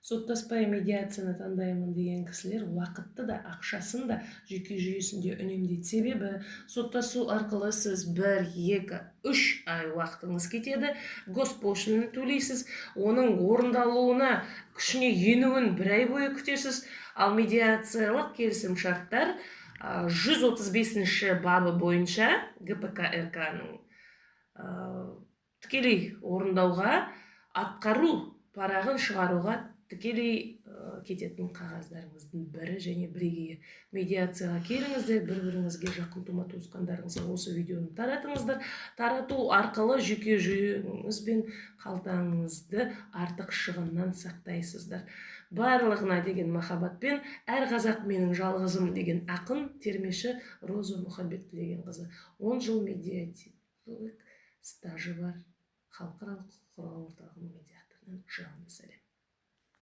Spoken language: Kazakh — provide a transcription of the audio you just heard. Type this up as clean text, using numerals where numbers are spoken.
Соттаспай медиацияны таңдаймын деген кісілер уақытты да, ақшасын да жеке жүйесінде үнемдейді. Себебі соттасу арқылы сіз 1-2-3 ай уақытыңыз кетеді, госпошлина төлейсіз, оның орындалуына, күшіне енуін 1 ай бойы күтесіз. Ал медиациялық келісім шарттар 135-ші бабы бойынша ГПК РК-ның тікелей орындауға, атқару парағын шығаруға тікелей кететін қағаздарыңыздың бірі және бірегейі. Медиацияға келіңіздер, бір-біріңізге жақын тума туысқандарыңызға осы видеоны таратыңыздар. Тарату арқылы жеке жүйеңіз бен қалтаңызды артық шығыннан сақтайсыздар. Барлығына деген махаббатпен әр қазақ менің жалғызым деген ақын термеші Роза Мұхамбет-тілегенқызы. 10 жыл медиативтік стажы бар халықаралық құқық қорғау орталығының медиаторынан жалынды сәлем.